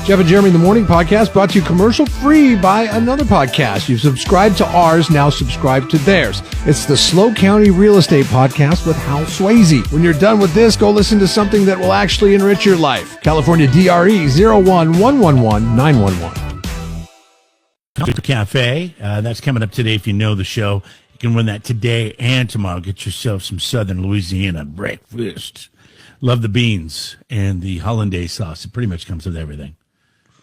Jeff and Jeremy in the Morning podcast brought to you commercial free by another podcast. You've subscribed to ours, now subscribe to theirs. It's the Slow County Real Estate Podcast with Hal Swayze. When you're done with this, go listen to something that will actually enrich your life. California DRE 01111 Cafe. That's coming up today. If you know the show, you can win that today and tomorrow. Get yourself some Southern Louisiana breakfast. Love the beans and the hollandaise sauce. It pretty much comes with everything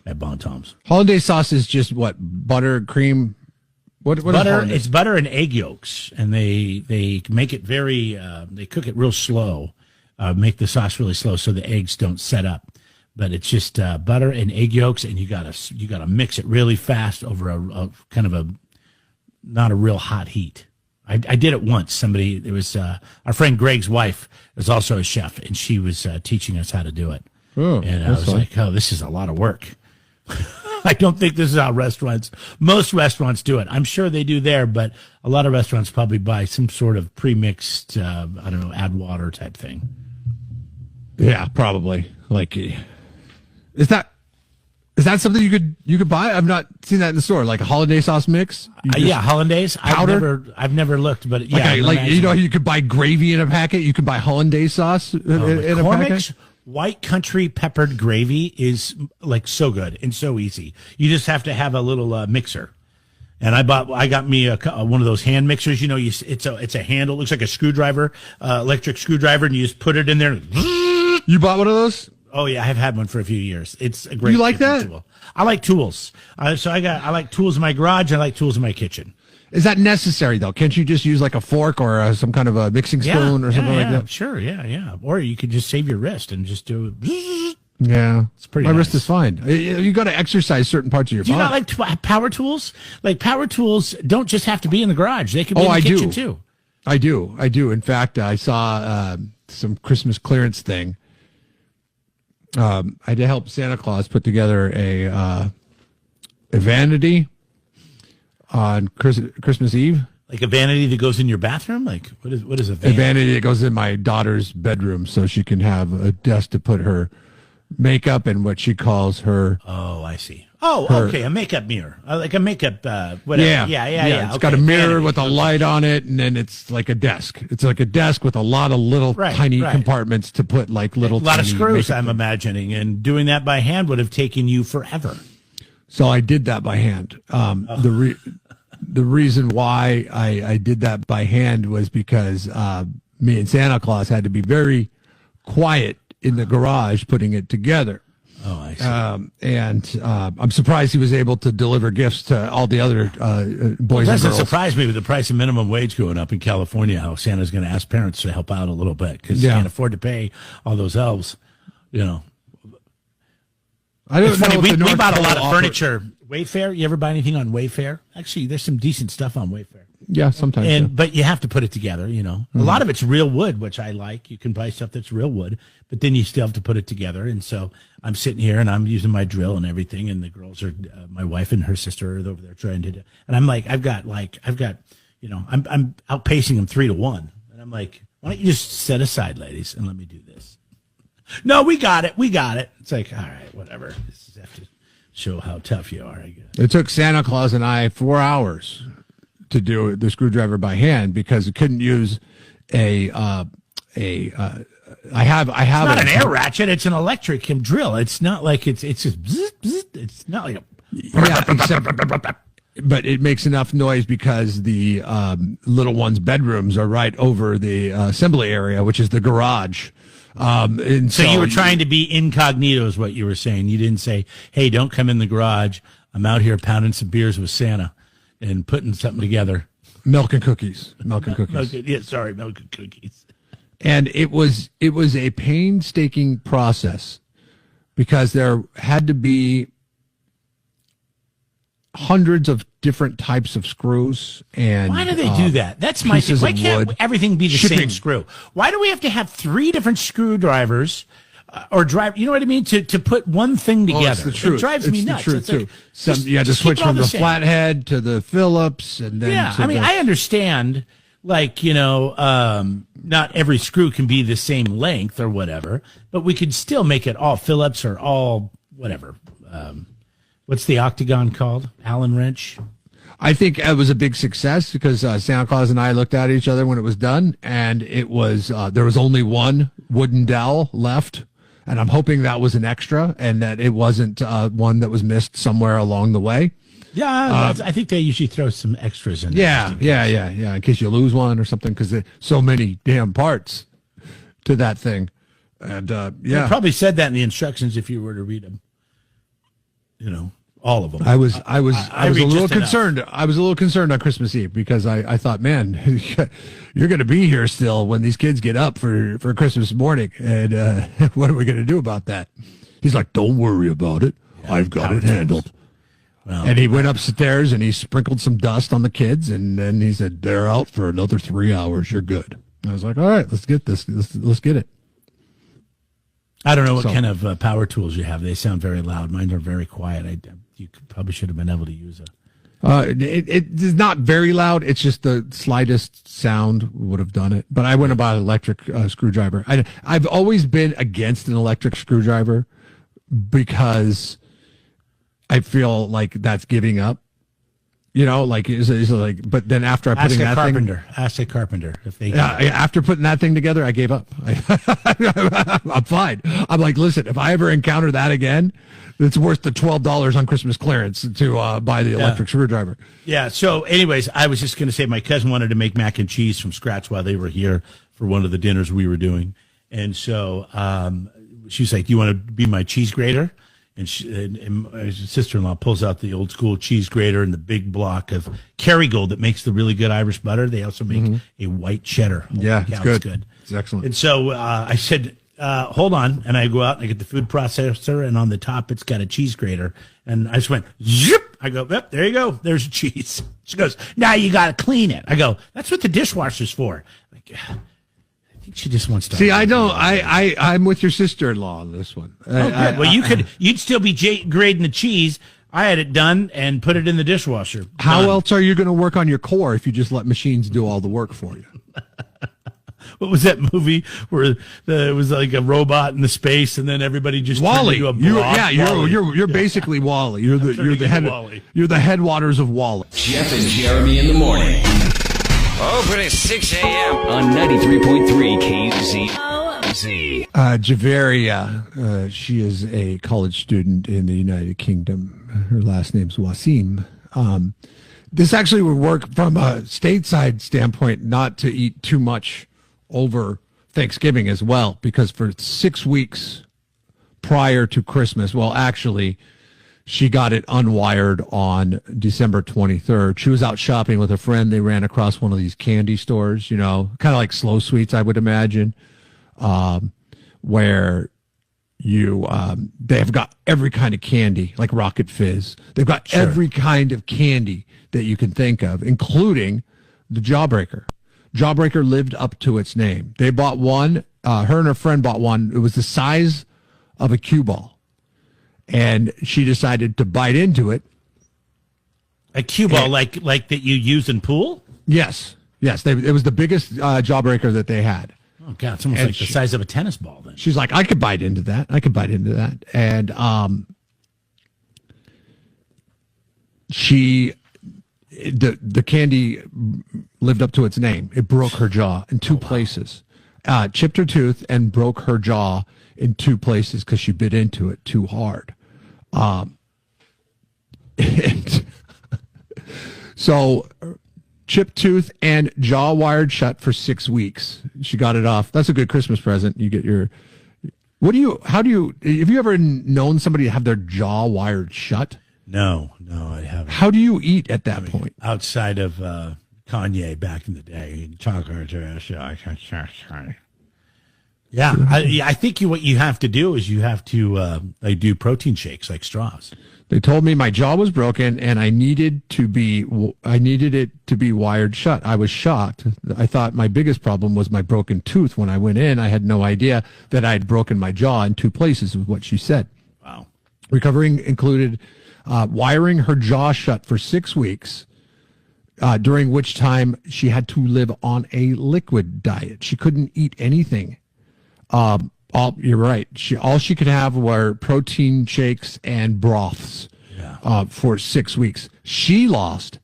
at Bon Tom's. Hollandaise sauce is just what? Butter, cream? What butter? Is it's butter and egg yolks, and they make it very. They cook it real slow, make the sauce really slow so the eggs don't set up. But it's just butter and egg yolks, and you gotta mix it really fast over a kind of a not a real hot heat. I did it once. It was our friend Greg's wife is also a chef, and she was teaching us how to do it. Oh, and I was like, oh, this is a lot of work. I don't think this is how most restaurants do it. I'm sure they do there, but a lot of restaurants probably buy some sort of pre-mixed, add water type thing. Yeah, probably. Like, is that something you could buy? I've not seen that in the store, like a hollandaise sauce mix. Yeah, hollandaise powder. I've never looked, but yeah, you could buy gravy in a packet. You could buy hollandaise sauce in a packet. White country peppered gravy is like so good and so easy. You just have to have a little mixer. And I got me one of those hand mixers. You know, it's a handle, looks like a screwdriver, electric screwdriver, and you just put it in there. You bought one of those? Oh yeah, I've had one for a few years. It's a great. You like that? Tool. I like tools. I like tools in my garage. I like tools in my kitchen. Is that necessary though? Can't you just use like a fork or some kind of a mixing spoon or something like that? Sure, yeah. Or you could just save your wrist and just do it. Yeah, it's pretty. My nice. wrist is fine. You got to exercise certain parts of your body. Do you not like power tools? Like power tools don't just have to be in the garage; they can be in the kitchen too. I do. In fact, I saw some Christmas clearance thing. I had to help Santa Claus put together a vanity on Christmas Eve. Like a vanity that goes in your bathroom? Like, what is a vanity? A vanity that goes in my daughter's bedroom so she can have a desk to put her makeup and what she calls her. Oh, I see. Okay, a makeup mirror. Like a makeup, whatever. Yeah. It's got a mirror with a light on it, and then it's like a desk. It's like a desk with a lot of little tiny compartments to put like little. A lot of screws, I'm imagining, and doing that by hand would have taken you forever. So I did that by hand. The reason why I did that by hand was because me and Santa Claus had to be very quiet in the garage putting it together. Oh, I see. And I'm surprised he was able to deliver gifts to all the other boys and girls. It doesn't surprise me with the price of minimum wage going up in California, how Santa's going to ask parents to help out a little bit because they can't afford to pay all those elves, you know. I don't know. We bought a lot of furniture. Wayfair, you ever buy anything on Wayfair? Actually, there's some decent stuff on Wayfair. Yeah, sometimes. But you have to put it together, you know. Mm-hmm. A lot of it's real wood, which I like. You can buy stuff that's real wood, but then you still have to put it together. And so I'm sitting here and I'm using my drill and everything, and the girls are, my wife and her sister are over there trying to do. And I'm like, I've got, you know, I'm outpacing them 3-1, and I'm like, why don't you just set aside, ladies, and let me do this? No, we got it. It's like, all right, whatever. This is have to show how tough you are, I guess. It took Santa Claus and I 4 hours to do the screwdriver by hand because it couldn't use I have it's not an air ratchet, it's an electric drill. It's not like it's just bzz, bzz. It's not like but it makes enough noise because the little one's bedrooms are right over the assembly area, which is the garage. And so you were trying to be incognito is what you were saying. You didn't say, hey, don't come in the garage. I'm out here pounding some beers with Santa and putting something together. Milk and cookies. Milk and cookies. And it was a painstaking process because there had to be hundreds of different types of screws. And why do they do that? That's my thing. Why can't everything be the same screw? Why do we have to have 3 different screwdrivers or drive? You know what I mean? To put one thing together. It's the truth. It drives me nuts. It's the truth, too. You had to switch from the flathead to the Phillips, and then I understand. Like, you know, not every screw can be the same length or whatever, but we could still make it all Phillips or all whatever. What's the octagon called? Allen wrench? I think it was a big success because Santa Claus and I looked at each other when it was done, and it was there was only one wooden dowel left, and I'm hoping that was an extra and that it wasn't one that was missed somewhere along the way. Yeah, I think they usually throw some extras in. Yeah, in case you lose one or something, because there's so many damn parts to that thing. And They probably said that in the instructions if you were to read them. All of them. I was a little concerned. I was a little concerned on Christmas Eve because I thought, man, you're going to be here still when these kids get up for Christmas morning, and what are we going to do about that? He's like, don't worry about it. Yeah, I've got it handled. Well, and he went upstairs and he sprinkled some dust on the kids, and then he said, they're out for another 3 hours. You're good. I was like, all right, let's get this. Let's get it. I don't know what kind of power tools you have. They sound very loud. Mine are very quiet. You probably should have been able to use it. It is not very loud. It's just the slightest sound would have done it. But I went about electric screwdriver. I've always been against an electric screwdriver because I feel like that's giving up. But then after I putting that ask a carpenter if they. After putting that thing together, I gave up. I'm fine. I'm like, listen, if I ever encounter that again, it's worth the $12 on Christmas clearance to buy the electric screwdriver. Yeah. So, anyways, I was just going to say my cousin wanted to make mac and cheese from scratch while they were here for one of the dinners we were doing, and so she's like, "Do you want to be my cheese grater?" And my sister-in-law pulls out the old school cheese grater and the big block of Kerrygold that makes the really good Irish butter. They also make a white cheddar. Yeah, it's good. It's excellent. And so I said, hold on. And I go out and I get the food processor, and on the top it's got a cheese grater. And I just went, zip. I go, yep, there you go. There's a cheese. She goes, now you got to clean it. I go, that's what the dishwasher's for. Like, I think she just wants to. See, I don't. I'm with your sister-in-law on this one. Well, you'd still be grading the cheese. I had it done and put it in the dishwasher. How else are you going to work on your core if you just let machines do all the work for you? What was that movie where it was like a robot in the space, and then everybody just Wally? Turned into a You're basically Wally. You're the headwaters of Wally. Jeff and Jeremy in the morning. Open at 6 a.m. on 93.3 KZZ. Javaria, she is a college student in the United Kingdom. Her last name's Wasim. This actually would work from a stateside standpoint, not to eat too much over Thanksgiving as well, because for 6 weeks prior to Christmas, well, actually, she got it unwired on December 23rd. She was out shopping with a friend. They ran across one of these candy stores, kind of like Slow Sweets, I would imagine, where they've got every kind of candy, like Rocket Fizz. They've got every kind of candy that you can think of, including the Jawbreaker. Jawbreaker lived up to its name. They bought one. Her and her friend bought one. It was the size of a cue ball. And she decided to bite into it. A cue ball, like that you use in pool? Yes. It was the biggest Jawbreaker that they had. Oh, God, it's almost like the size of a tennis ball then. She's like, I could bite into that. And the candy lived up to its name. It broke her jaw in two places. Chipped her tooth and broke her jaw in two places because she bit into it too hard. So chipped tooth and jaw wired shut for 6 weeks. She got it off. That's a good Christmas present. You get your, have you ever known somebody to have their jaw wired shut? No, I haven't. How do you eat at that point? Outside of Kanye back in the day. Yeah, I think what you have to do is you have to do protein shakes like straws. They told me my jaw was broken and I needed it to be wired shut. I was shocked. I thought my biggest problem was my broken tooth. When I went in, I had no idea that I had broken my jaw in two places, was what she said. Wow. Recovering included wiring her jaw shut for 6 weeks, during which time she had to live on a liquid diet. She couldn't eat anything You're right. All she could have were protein shakes and broths for 6 weeks. She lost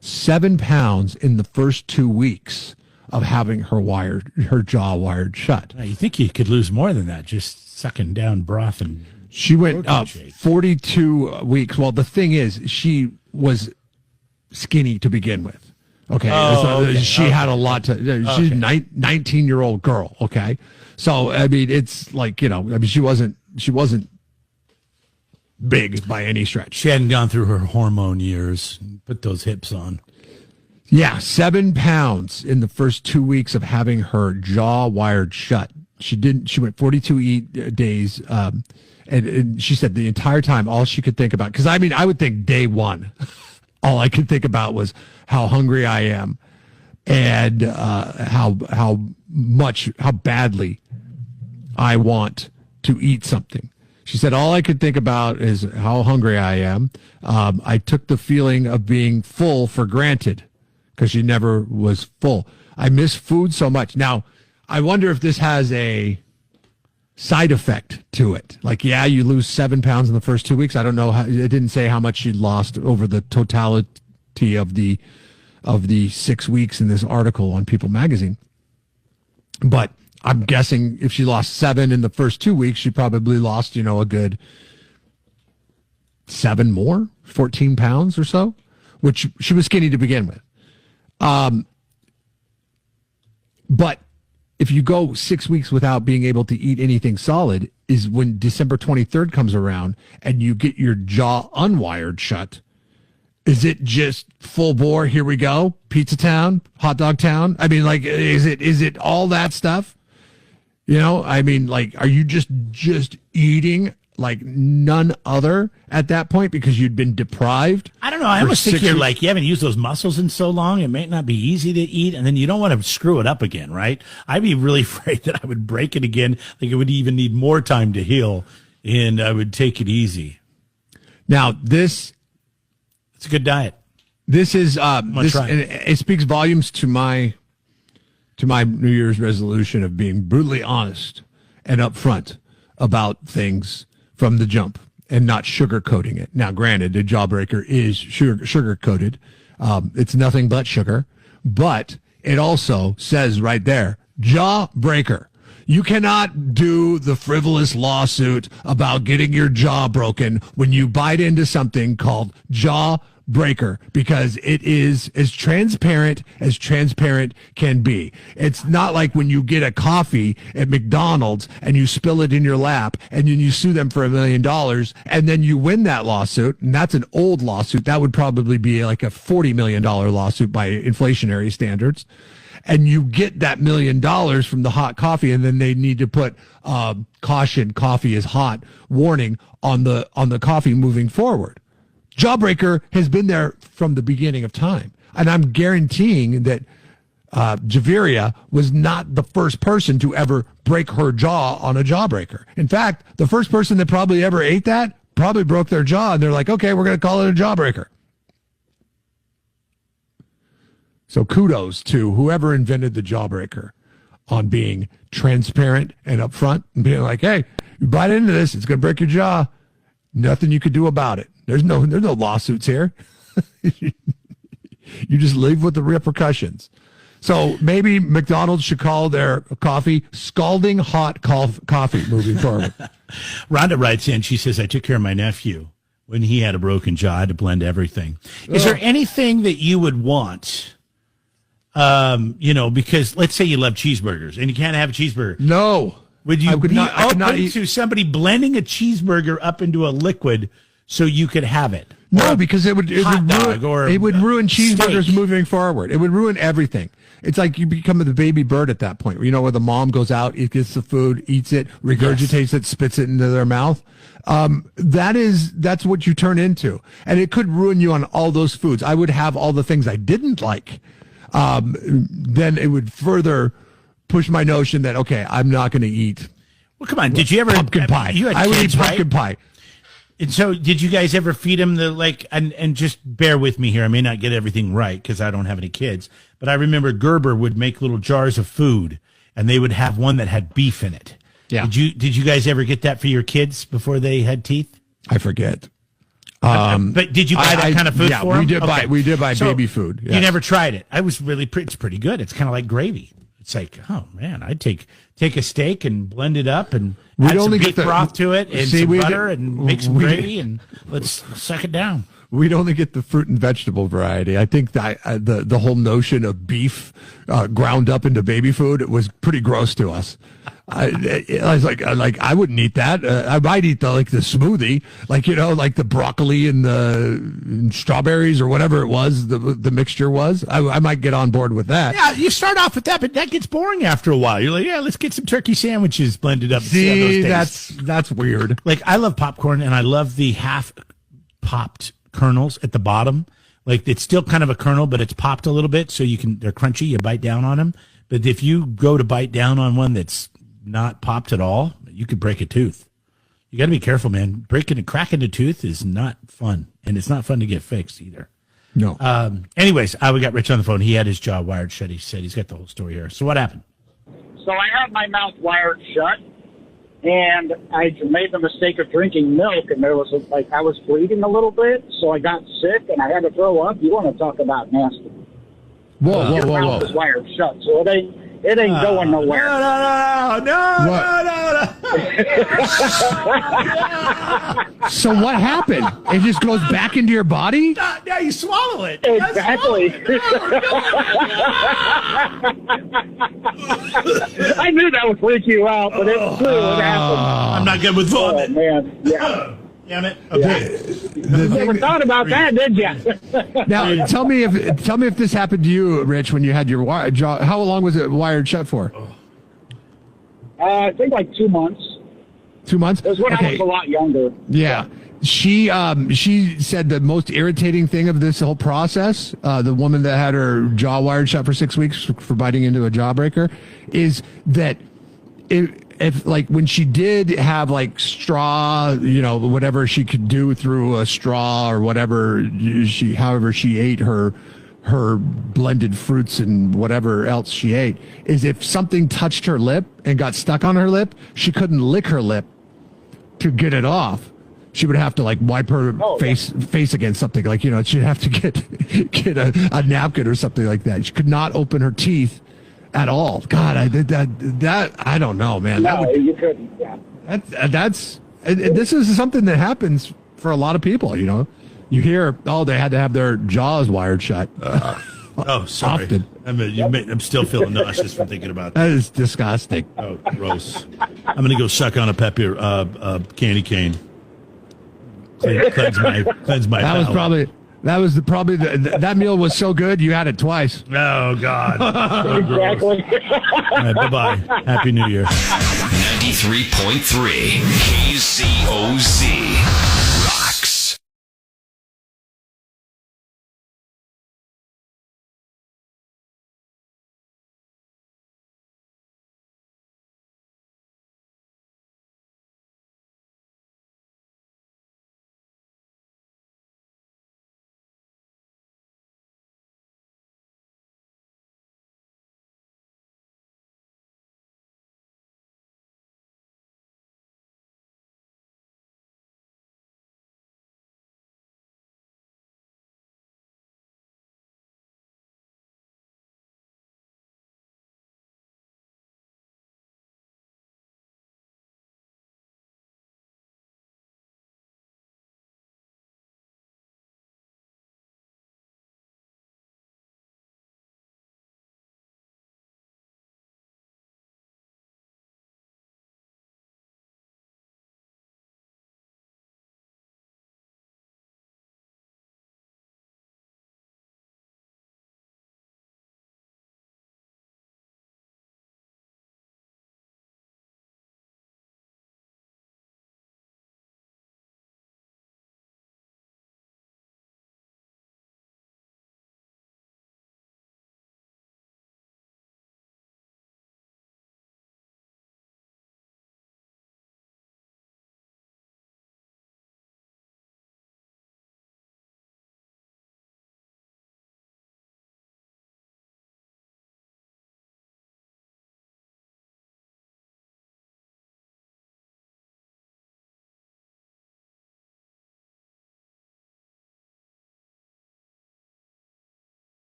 7 pounds in the first 2 weeks of having her jaw wired shut. You think you could lose more than that just sucking down broth and she went up 42 weeks. Well, the thing is, she was skinny to begin with. Okay. She had a lot to, she's a 19-year-old girl. Okay. So, I mean, it's like, she wasn't big by any stretch. She hadn't gone through her hormone years and put those hips on. Yeah. 7 pounds in the first 2 weeks of having her jaw wired shut. She went 42 days. And she said the entire time, all she could think about, because I mean, I would think day one, all I could think about was how hungry I am and how badly I want to eat something. She said, all I could think about is how hungry I am. I took the feeling of being full for granted because she never was full. I miss food so much. Now, I wonder if this has a side effect to it. Like, you lose 7 pounds in the first 2 weeks. I don't know. It didn't say how much she lost over the totality of the 6 weeks in this article on People Magazine. But I'm guessing if she lost 7 in the first 2 weeks, she probably lost, a good 7 more, 14 pounds or so, which she was skinny to begin with. But if you go 6 weeks without being able to eat anything solid, is when December 23rd comes around and you get your jaw unwired shut. Is it just full bore? Here we go. Pizza Town, Hot Dog Town. I mean, like, is it all that stuff? I mean, like, are you just eating like none other at that point because you'd been deprived? I don't know. I almost think you're like, you haven't used those muscles in so long. It might not be easy to eat. And then you don't want to screw it up again, right? I'd be really afraid that I would break it again. Like it would even need more time to heal and I would take it easy. Now it's a good diet. This is, it speaks volumes to my New Year's resolution of being brutally honest and upfront about things from the jump and not sugarcoating it. Now, granted, the Jawbreaker is sugar-coated. It's nothing but sugar. But it also says right there, Jawbreaker. You cannot do the frivolous lawsuit about getting your jaw broken when you bite into something called Jawbreaker, because it is as transparent can be. It's not like when you get a coffee at McDonald's and you spill it in your lap and then you sue them for $1 million and then you win that lawsuit. And that's an old lawsuit. That would probably be like a $40 million lawsuit by inflationary standards. And you get that $1 million from the hot coffee, and then they need to put caution, coffee is hot warning on the coffee moving forward. Jawbreaker has been there from the beginning of time. And I'm guaranteeing that Javiria was not the first person to ever break her jaw on a Jawbreaker. In fact, the first person that probably ever ate that probably broke their jaw, and they're like, okay, we're going to call it a Jawbreaker. So kudos to whoever invented the Jawbreaker on being transparent and upfront and being like, hey, you bite into this, it's going to break your jaw. Nothing you could do about it. There's no lawsuits here. You just live with the repercussions. So maybe McDonald's should call their coffee scalding hot coffee moving forward. Rhonda writes in, she says, I took care of my nephew when he had a broken jaw. I had to blend everything. Is there anything that you would want? Because let's say you love cheeseburgers and you can't have a cheeseburger. No. Would you be open to somebody blending a cheeseburger up into a liquid so you could have it? No, because it would ruin cheeseburgers steak. moving forward. It would ruin everything. It's like you become the baby bird at that point. Where the mom goes out, it gets the food, eats it, regurgitates it, spits it into their mouth. That's what you turn into. And it could ruin you on all those foods. I would have all the things I didn't like. Then it would further push my notion that, okay, I'm not going to eat. Well, come on. Did you ever pumpkin pie? I would eat pumpkin pie. And so did you guys ever feed him and just bear with me here. I may not get everything right because I don't have any kids, but I remember Gerber would make little jars of food and they would have one that had beef in it. Yeah. Did you guys ever get that for your kids before they had teeth? I forget. But did you buy that kind of food yeah, for them? we did buy So baby food. Yes. You never tried it. It's pretty good. It's kind of like gravy. It's like, oh man, I'd take a steak and blend it up and add some beef broth to it and some butter and make some gravy and let's suck it down. We'd only get the fruit and vegetable variety. I think that the whole notion of beef ground up into baby food was pretty gross to us. I was like I wouldn't eat that. I might eat the smoothie, like the broccoli and the strawberries or whatever it was. The mixture was. I might get on board with that. Yeah, you start off with that, but that gets boring after a while. You're like, yeah, let's get some turkey sandwiches blended up. See, that's weird. Like I love popcorn and I love the half popped kernels at the bottom. Like it's still kind of a kernel, but it's popped a little bit, so they're crunchy. You bite down on them. But if you go to bite down on one that's not popped at all, you could break a tooth. You got to be careful, man. Cracking a tooth is not fun, and it's not fun to get fixed either. No. Anyways, we got Rich on the phone. He had his jaw wired shut. He said he's got the whole story here. So what happened? So I had my mouth wired shut, and I made the mistake of drinking milk, and there was I was bleeding a little bit, so I got sick, and I had to throw up. You want to talk about nasty? Whoa. Your mouth is wired shut, so it ain't going nowhere. No. So what happened? It just goes back into your body? Yeah, you swallow it. Exactly. I knew that would freak you out, but it's true. It happened. I'm not good with Oh, vomit. man. Yeah. Damn it. Okay. You never thought about that, did you? Now, tell me if this happened to you, Rich, when you had your jaw. How long was it wired shut for? I think like 2 months. 2 months? It was when I was a lot younger. Yeah. She said the most irritating thing of this whole process, the woman that had her jaw wired shut for 6 weeks for biting into a jawbreaker, is that if when she did have straw, whatever she could do through a straw or whatever, however she ate her blended fruits and whatever else she ate, is if something touched her lip and got stuck on her lip, she couldn't lick her lip to get it off. She would have to wipe her face against something, she'd have to get a napkin or something like that. She could not open her teeth at all. God, I did that. I don't know, man. No, you couldn't. Yeah. This is something that happens for a lot of people. You hear, they had to have their jaws wired shut. Sorry. Often. I'm still feeling nauseous from thinking about that. That is disgusting. Oh, gross. I'm going to go suck on a candy cane. Cleanse my palate. That meal was so good you had it twice. Oh God. Exactly. All right, bye-bye. Happy New Year. 93.3 KZOZ.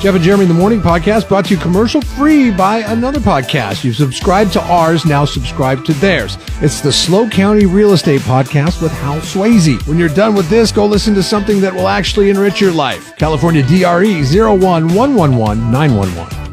Jeff and Jeremy in the Morning podcast brought to you commercial free by another podcast. You've subscribed to ours, now subscribe to theirs. It's the Slow County Real Estate Podcast with Hal Swayze. When you're done with this, go listen to something that will actually enrich your life. California DRE 01111 911.